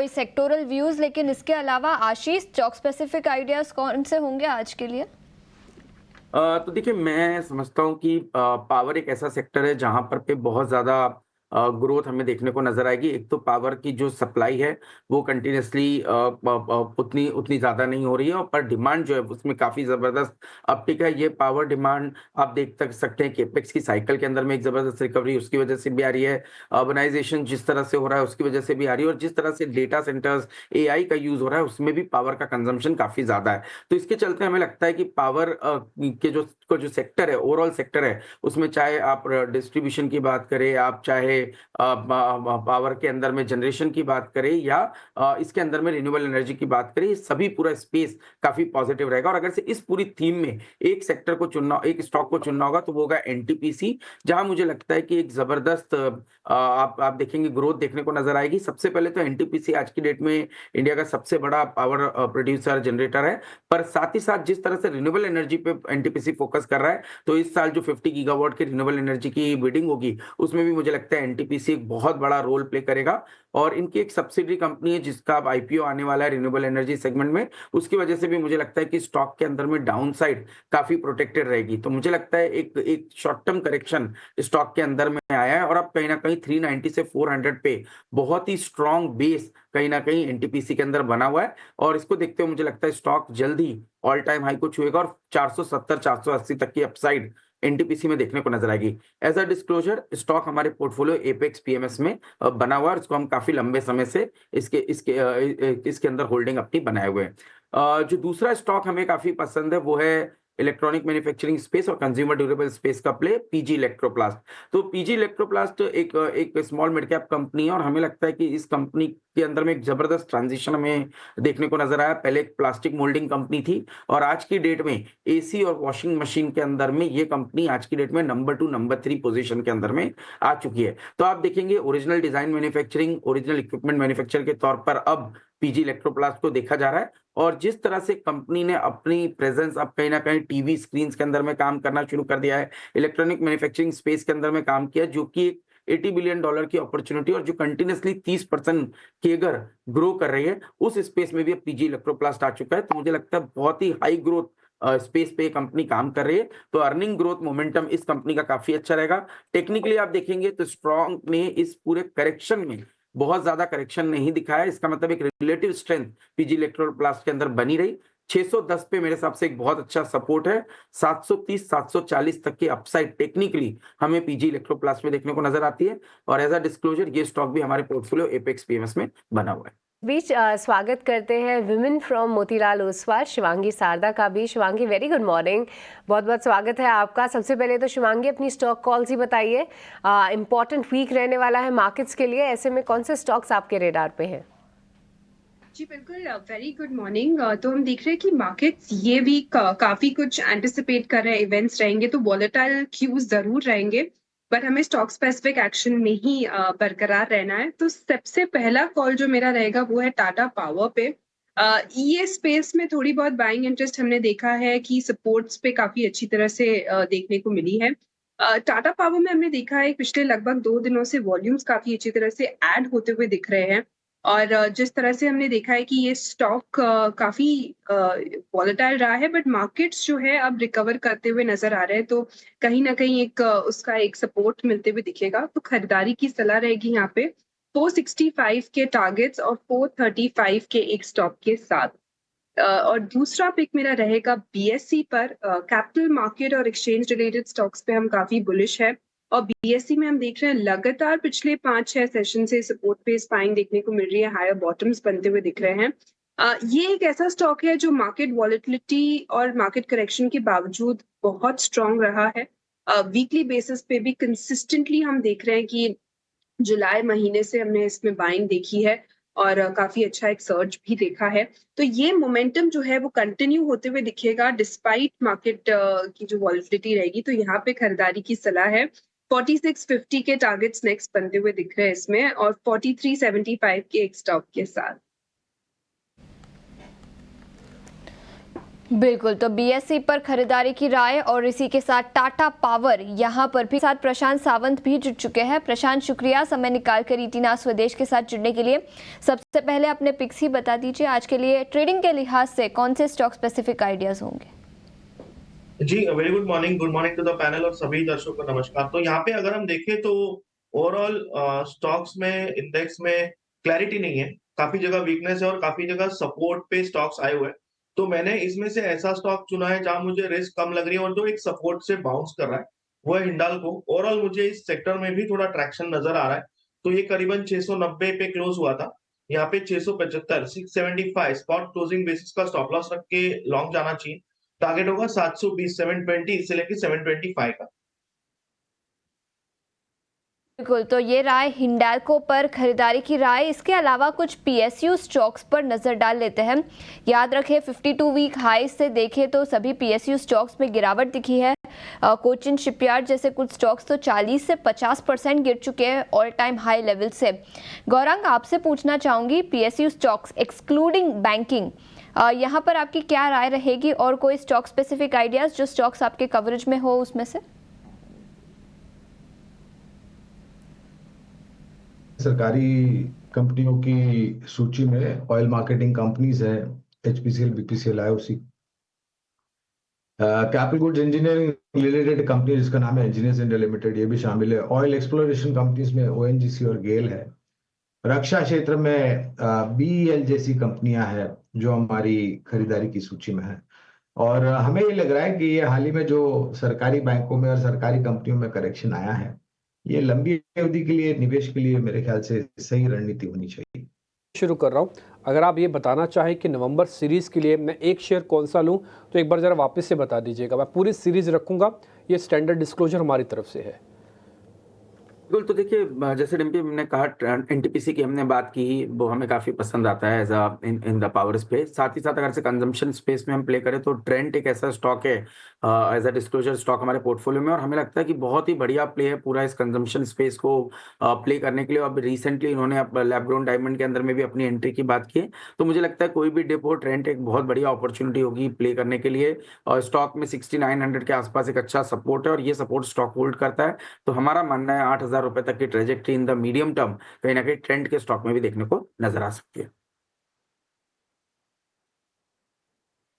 कोई sectoral views, लेकिन इसके अलावा आशीष स्टॉक स्पेसिफिक आइडियाज कौन से होंगे आज के लिए? तो देखिए, मैं समझता हूँ कि पावर एक ऐसा सेक्टर है जहाँ पर पे बहुत ज़्यादा ग्रोथ हमें देखने को नज़र आएगी। एक तो पावर की जो सप्लाई है, वो कंटिन्यूअसली उतनी उतनी ज़्यादा नहीं हो रही है, और पर डिमांड जो है उसमें काफ़ी ज़बरदस्त अपटिक है। ये पावर डिमांड आप देख तक सकते हैं, कैपेक्स की साइकिल के अंदर में एक ज़बरदस्त रिकवरी उसकी वजह से भी आ रही है। अर्बनाइज़ेशन जिस तरह से हो रहा है उसकी वजह से भी आ रही है, और जिस तरह से डेटा सेंटर्स, एआई का यूज़ हो रहा है, उसमें भी पावर का कंज़म्पशन काफ़ी ज़्यादा है। तो इसके चलते हमें लगता है कि पावर के जो सेक्टर है, ओवरऑल सेक्टर है, उसमें चाहे आप डिस्ट्रीब्यूशन की बात करें, आप चाहे पावर के अंदर में जनरेशन की बात करें, या इसके अंदर में रिन्यूएबल एनर्जी की बात करें, ये सभी पूरा स्पेस काफ़ी पॉजिटिव रहेगा। और अगर से इस पूरी थीम में एक सेक्टर को चुनना, एक स्टॉक को चुनना होगा, तो वो होगा एनटीपीसी, जहाँ मुझे लगता है कि एक ज़बरदस्त आप देखेंगे ग्रोथ देखने को नज़र आएगी। सबसे पहले तो एनटीपीसी आज की डेट में इंडिया का सबसे बड़ा पावर प्रोड्यूसर, जनरेटर है। पर साथ ही साथ जिस तरह से रिन्यूएबल एनर्जी पे एनटीपीसी फोकस कर रहा है, तो इस साल जो 50 गीगावाट की रिन्यूएबल एनर्जी की बिडिंग होगी, उसमें भी मुझे लगता है एनटीपीसी एक बहुत बड़ा रोल प्ले करेगा। और इनकी एक सब्सिडरी कंपनी है जिसका अब आईपीओ आने वाला है रिन्यूएबल एनर्जी सेगमेंट में, उसकी वजह से भी मुझे लगता है कि स्टॉक के अंदर में डाउन साइड काफी प्रोटेक्टेड रहेगी। तो मुझे लगता है एक एक शॉर्ट टर्म करेक्शन स्टॉक के अंदर में आया है, और अब कहीं ना कहीं 390 से 400 पे बहुत ही स्ट्रॉन्ग बेस कहीं ना कहीं एनटीपीसी के अंदर बना हुआ है। और इसको देखते हुए मुझे लगता है स्टॉक जल्दी ऑल टाइम हाई को छुएगा, और 470 480 तक की अपसाइड एनटीपीसी में देखने को नजर आएगी। एज अ डिस्क्लोजर, स्टॉक हमारे पोर्टफोलियो एपेक्स पीएमएस में बना हुआ है, और इसको हम काफी लंबे समय से इसके इसके इसके अंदर होल्डिंग अपनी बनाए हुए हैं। जो दूसरा स्टॉक हमें काफी पसंद है, वो है इलेक्ट्रॉनिक मैन्युफैक्चरिंग स्पेस और कंज्यूमर ड्यूरेबल स्पेस का प्ले, पीजी इलेक्ट्रोप्लास्ट। तो पीजी इलेक्ट्रोप्लास्ट एक स्मॉल मिड कैप कंपनी है, और हमें लगता है कि इस कंपनी के अंदर में एक जबरदस्त ट्रांजिशन हमें देखने को नजर आया। पहले एक प्लास्टिक मोल्डिंग कंपनी थी, और आज की डेट में एसी और वॉशिंग मशीन के अंदर में ये कंपनी आज की डेट में नंबर 2 नंबर 3 पोजीशन के अंदर में आ चुकी है। तो आप देखेंगे original design manufacturing, original equipment manufacture के तौर पर अब पीजी इलेक्ट्रोप्लास्ट को देखा जा रहा है। और जिस तरह से कंपनी ने अपनी प्रेजेंस अब कहीं ना कहीं टीवी स्क्रीन के अंदर में काम करना शुरू कर दिया है, इलेक्ट्रॉनिक मैन्युफैक्चरिंग स्पेस के अंदर में काम किया, जो कि एक $80 बिलियन की अपॉर्चुनिटी, और जो कंटिन्यूअसली 30% केगर ग्रो कर रही है, उस स्पेस में भी अब पीजी इलेक्ट्रोप्लास्ट आ चुका है। तो मुझे लगता है बहुत ही हाई ग्रोथ स्पेस पे कंपनी काम कर रही है, तो अर्निंग ग्रोथ मोमेंटम इस कंपनी का काफी अच्छा रहेगा। टेक्निकली आप देखेंगे तो स्ट्रॉन्ग ने इस पूरे करेक्शन में बहुत ज्यादा करेक्शन नहीं दिखाया, इसका मतलब एक रिलेटिव स्ट्रेंथ पीजी इलेक्ट्रोप्लास्ट के अंदर बनी रही। 610 पे मेरे हिसाब से एक बहुत अच्छा सपोर्ट है। 730 740 तक की अपसाइड टेक्निकली हमें पीजी इलेक्ट्रोप्लास्ट में देखने को नजर आती है। और एज अ डिस्क्लोजर, ये स्टॉक भी हमारे पोर्टफोलियो एपेक्स पीएमएस में बना हुआ है। बीच स्वागत करते हैं विमेन फ्रॉम मोतीलाल ओसवाल शिवांगी शारदा का भी। शिवांगी, वेरी गुड मॉर्निंग, बहुत बहुत स्वागत है आपका। सबसे पहले तो शिवांगी अपनी स्टॉक कॉल्स ही बताइए। इंपॉर्टेंट वीक रहने वाला है मार्केट्स के लिए, ऐसे में कौन से स्टॉक्स आपके रेडार पे हैं? जी बिल्कुल, वेरी गुड मॉर्निंग। तो हम देख रहे हैं कि मार्केट्स ये वीक काफी कुछ एंटिसिपेट कर रहे हैं, इवेंट्स रहेंगे तो वॉलेटाइल क्यूज जरूर रहेंगे, बट हमें स्टॉक स्पेसिफिक एक्शन में ही बरकरार रहना है। तो सबसे पहला कॉल जो मेरा रहेगा वो है टाटा पावर पे। ये स्पेस में थोड़ी बहुत बाइंग इंटरेस्ट हमने देखा है कि सपोर्ट्स पे काफी अच्छी तरह से देखने को मिली है। टाटा पावर में हमने देखा है पिछले लगभग 2 दिनों से वॉल्यूम्स काफी अच्छी तरह से ऐड होते हुए दिख रहे हैं, और जिस तरह से हमने देखा है कि ये स्टॉक काफ़ी वॉलेटाइल रहा है, बट मार्केट्स जो है अब रिकवर करते हुए नज़र आ रहे हैं, तो कहीं न कहीं एक उसका एक सपोर्ट मिलते हुए दिखेगा। तो खरीदारी की सलाह रहेगी यहाँ पे 465 के टारगेट्स और 435 के एक स्टॉप के साथ। और दूसरा पिक मेरा रहेगा बीएसई पर। कैपिटल मार्केट और एक्सचेंज रिलेटेड स्टॉक्स पे हम काफ़ी बुलिश है, और बीएसई में हम देख रहे हैं लगातार पिछले 5-6 सेशन से सपोर्ट पे स्पाइंग देखने को मिल रही है, हायर बॉटम्स बनते हुए दिख रहे हैं। ये एक ऐसा स्टॉक है जो मार्केट वॉलेटिलिटी और मार्केट करेक्शन के बावजूद बहुत स्ट्रांग रहा है। वीकली बेसिस पे भी कंसिस्टेंटली हम देख रहे हैं कि जुलाई महीने से हमने इसमें बाइंग देखी है, और काफ़ी अच्छा एक सर्ज भी देखा है। तो ये मोमेंटम जो है वो कंटिन्यू होते हुए दिखेगा डिस्पाइट मार्केट की जो वॉलेटिलिटी रहेगी, तो यहाँ पे खरीदारी की सलाह है। 4650 के टारगेट्स नेक्स्ट बनते हुए दिख रहे हैं इसमें, और 4375 के एक स्टॉप के साथ। बिल्कुल, तो बीएसई पर खरीदारी की राय और इसी के साथ टाटा पावर यहाँ पर भी साथ प्रशांत सावंत भी जुड़ चुके हैं। प्रशांत, शुक्रिया समय निकाल कर इतिना स्वदेश के साथ जुड़ने के लिए। सबसे पहले अपने पिक्स ही बता दीजिए आज के लिए ट्रेडिंग के लिहाज से कौन से स्टॉक स्पेसिफिक आइडियाज होंगे? जी, very good morning to the panel और सभी दर्शकों को नमस्कार। तो यहाँ पे अगर हम देखें तो ओवरऑल स्टॉक्स में, इंडेक्स में क्लैरिटी नहीं है। काफी जगह वीकनेस है और काफी जगह सपोर्ट पे स्टॉक्स आए हुए हैं। तो मैंने इसमें से ऐसा स्टॉक चुना है जहां मुझे रिस्क कम लग रही है और जो एक सपोर्ट से बाउंस कर रहा है, वो है हिंडाल्को। ओवरऑल मुझे इस सेक्टर में भी थोड़ा ट्रैक्शन नजर आ रहा है। तो ये करीबन 690 पे क्लोज हुआ था। यहाँ पे 675, 675 स्पॉट क्लोजिंग बेसिस का स्टॉप लॉस रख के लॉन्ग जाना चाहिए। टारगेट होगा 720, 720 से लेके 725 का। बिल्कुल, तो ये राय हिंडाल्को पर खरीदारी की राय। इसके अलावा कुछ पीएसयू स्टॉक्स पर नजर डाल लेते हैं। याद रखें 52 वीक हाई से देखें तो सभी पीएसयू स्टॉक्स में गिरावट दिखी है। कोचिन शिपयार्ड जैसे कुछ स्टॉक्स तो 40 से 50% गिर चुके हैं ऑल टाइम हाई लेवल से। गौरांग, आपसे पूछना चाहूंगी पीएसयू स्टॉक्स एक्सक्लूडिंग बैंकिंग, यहाँ पर आपकी क्या राय रहेगी और कोई स्टॉक स्पेसिफिक आइडियाज जो स्टॉक्स आपके कवरेज में हो उसमें से? सरकारी कंपनियों की सूची में ऑयल मार्केटिंग कंपनीज है, HPCL, BPCL, IOC. Capital goods engineering related company जिसका नाम है इंजीनियर्स इंडिया लिमिटेड, ये भी शामिल है। ऑयल एक्सप्लोरेशन कंपनीज में ओएनजीसी और गेल है। रक्षा क्षेत्र में बीईएल जैसी कंपनियां हैं जो हमारी खरीदारी की सूची में है। और हमें ये लग रहा है कि ये हाल ही में जो सरकारी बैंकों में और सरकारी कंपनियों में करेक्शन आया है, ये लंबी अवधि के लिए निवेश के लिए मेरे ख्याल से सही रणनीति होनी चाहिए। शुरू कर रहा हूँ, अगर आप ये बताना चाहें कि नवंबर सीरीज के लिए मैं एक शेयर कौन सा लूँ तो एक बार जरा वापस से बता दीजिएगा। मैं पूरी सीरीज रखूंगा, ये स्टैंडर्ड डिस्क्लोजर हमारी तरफ से है। बिल्कुल, तो देखिए जैसे डिम्पी ने कहा एनटीपीसी की हमने बात की, वो हमें काफी पसंद आता है as a in the power space. साथ ही साथ अगर से कंजम्पशन स्पेस में हम प्ले करें तो ट्रेंट एक ऐसा स्टॉक है एज अ डिस्क्लोजर स्टॉक हमारे पोर्टफोलियो में, और हमें लगता है कि बहुत ही बढ़िया प्ले है पूरा इस कंजम्पशन स्पेस को प्ले करने के लिए। अब रिसेंटली इन्होंने लैब ग्रोन डायमंड के अंदर में भी अपनी एंट्री की बात की है। तो मुझे लगता है कोई भी डिप हो, ट्रेंट एक बहुत बढ़िया अपॉर्चुनिटी होगी प्ले करने के लिए। और स्टॉक में 6900 के आसपास एक अच्छा सपोर्ट है और ये सपोर्ट स्टॉक होल्ड करता है। तो हमारा मानना है 8000 रुपए तक की trajectory in the medium term कहीं ना कहीं ट्रेंड के स्टॉक में भी देखने को नजर आ सकती है।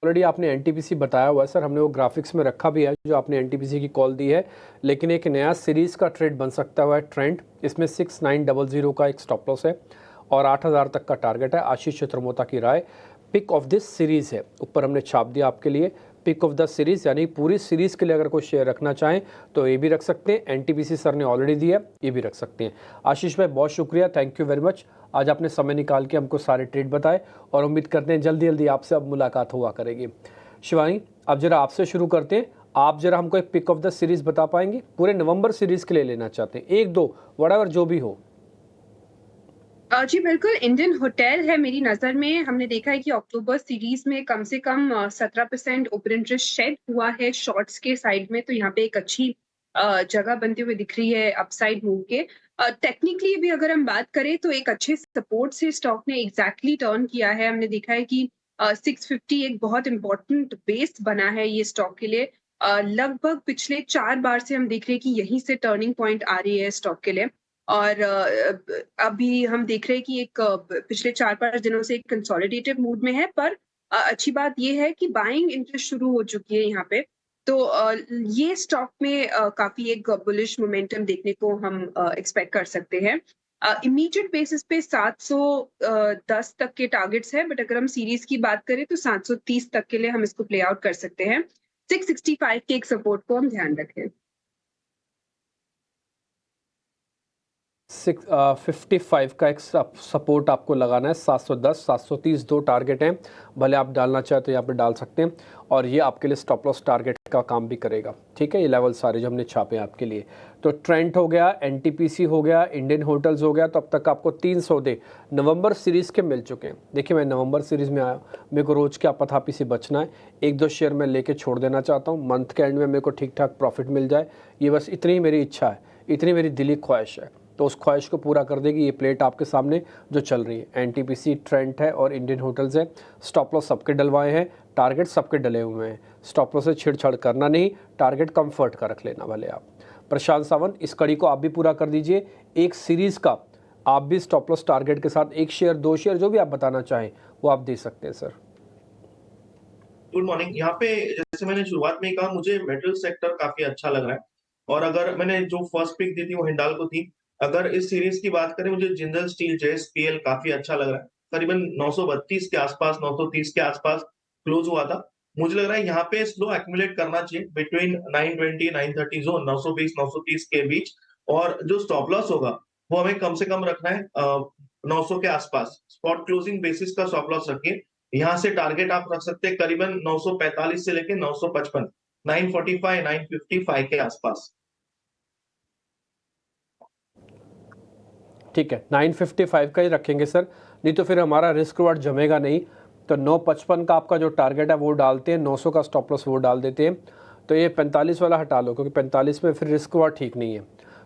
ऑलरेडी आपने एनटीपीसी बताया हुआ है सर, हमने वो ग्राफिक्स में रखा भी है जो आपने एनटीपीसी की कॉल दी है, लेकिन एक नया सीरीज का ट्रेड बन सकता हुआ है ट्रेंड। इसमें 6900 का एक स्टॉप लॉस है और 8000 तक का टारगेट है। आशीष चित्रमोता की राय पिक ऑफ दिस सीरीज है, ऊपर हमने छाप दिया आपके लिए पिक ऑफ द सीरीज, यानी पूरी सीरीज के लिए अगर कोई शेयर रखना चाहें तो ये भी रख सकते हैं। एनटीपीसी सर ने ऑलरेडी दिया, ये भी रख सकते हैं। आशीष भाई बहुत शुक्रिया, थैंक यू वेरी मच। आज आपने समय निकाल के हमको सारे ट्रेड बताए और उम्मीद करते हैं जल्दी जल्दी आपसे अब मुलाकात हुआ करेगी। शिवानी, अब जरा आपसे शुरू करते हैं। आप जरा हमको एक पिक ऑफ द सीरीज बता पाएंगे? पूरे नवंबर सीरीज के लिए लेना चाहते हैं, एक दो व्हाटएवर जो भी हो। जी बिल्कुल, इंडियन होटल है मेरी नज़र में। हमने देखा है कि अक्टूबर सीरीज में कम से कम 17% ओपन इंटरेस्ट शेड हुआ है शॉर्ट्स के साइड में, तो यहाँ पे एक अच्छी जगह बनते हुए दिख रही है अपसाइड मूव के। टेक्निकली भी अगर हम बात करें तो एक अच्छे सपोर्ट से स्टॉक ने एग्जैक्टली टर्न किया है। हमने देखा है कि 650 एक बहुत इंपॉर्टेंट बेस बना है ये स्टॉक के लिए। लगभग पिछले 4 बार से हम देख रहे हैं कि यहीं से टर्निंग पॉइंट आ रही है स्टॉक के लिए। और अभी हम देख रहे हैं कि एक पिछले 4-5 दिनों से एक कंसोलिडेटेड मूड में है, पर अच्छी बात ये है कि बाइंग इंटरेस्ट शुरू हो चुकी है यहाँ पे। तो ये स्टॉक में काफी एक बुलिश मोमेंटम देखने को हम एक्सपेक्ट कर सकते हैं। इमीडिएट बेसिस पे 710 तक के टारगेट्स है, बट अगर हम सीरीज की बात करें तो 730 तक के लिए हम इसको प्ले आउट कर सकते हैं। 665 के एक सपोर्ट को हम ध्यान रखें। 55 का एक सपोर्ट आपको लगाना है। 710, 730 दो टारगेट हैं, भले आप डालना चाहे तो यहाँ पे डाल सकते हैं और ये आपके लिए स्टॉप लॉस टारगेट का काम भी करेगा। ठीक है, ये लेवल सारे जो हमने छापे हैं आपके लिए। तो ट्रेंट हो गया, एनटीपीसी हो गया, इंडियन होटल्स हो गया, तो अब तक आपको 3 सौदे नवंबर सीरीज़ के मिल चुके हैं। देखिए मैं नवंबर सीरीज़ में आया, मेरे को रोज़ के आपथापी से बचना है। 1-2 शेयर मैं लेके छोड़ देना चाहता हूँ, मंथ के एंड में मेरे को ठीक ठाक प्रॉफिट मिल जाए, ये बस इतनी ही मेरी इच्छा है, इतनी मेरी दिली ख्वाहिश है। तो उस ख्वाहिश को पूरा कर देगी ये प्लेट आपके सामने जो चल रही है। एनटीपीसी, ट्रेंट है और इंडियन होटल्स है। स्टॉप लॉस सबके डलवाए हैं, टारगेट सबके डले हुए हैं। स्टॉप लॉस से छेड़छाड़ करना नहीं, टारगेट कंफर्ट का रख लेना भले आप। प्रशांत सावंत, इस कड़ी को आप भी पूरा कर दीजिए। एक सीरीज़ का आप भी स्टॉप लॉस टारगेट के साथ 1 शेयर 2 शेयर जो भी आप बताना चाहें वो आप दे सकते हैं सर। Good morning. यहाँ पे जैसे मैंने शुरुआत में ही कहा, मुझे मेटल सेक्टर काफी अच्छा लग रहा है, और अगर मैंने जो फर्स्ट पिक दी थी वो हिंडाल्को थी। अगर इस सीरीज की बात करें, मुझे जिंदल स्टील JSPL काफी अच्छा लग रहा है। करीबन 932 के आसपास, 930 के आसपास क्लोज हुआ था। मुझे लग रहा है यहाँ पे स्लो एक्यूमुलेट करना चाहिए बिटवीन 920 930 जोन, 920 930 के बीच, और जो स्टॉप लॉस होगा वो हमें कम से कम रखना है 900 के आसपास। स्पॉट क्लोजिंग बेसिस का स्टॉप लॉस रखिए। यहाँ से टारगेट आप रख सकते हैं करीबन 945 से लेके 955, 945 955 के आसपास। ठीक है, 955 का ही रखेंगे सर, नहीं तो फिर हमारा रिस्क रिवार्ड जमेगा नहीं। तो 955 का आपका जो टारगेट है वो डालते हैं, 900 का स्टॉप लॉस वो डाल देते हैं। तो ये 45 वाला हटा लो, क्योंकि 45 में फिर रिस्क रिवार्ड ठीक नहीं है।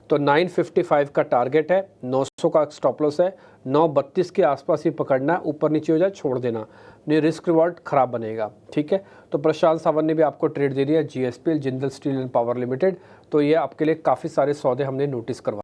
तो 955 का टारगेट है, 900 का स्टॉप लॉस है, 932 के आसपास ही पकड़ना है, ऊपर नीचे हो जाए छोड़ देना, नहीं रिस्क रिवार्ड खराब बनेगा। ठीक है, तो प्रशांत सावंत ने भी आपको ट्रेड दे दिया, JSPL Jindal steel and power limited. तो ये आपके लिए काफ़ी सारे सौदे हमने नोटिस करवा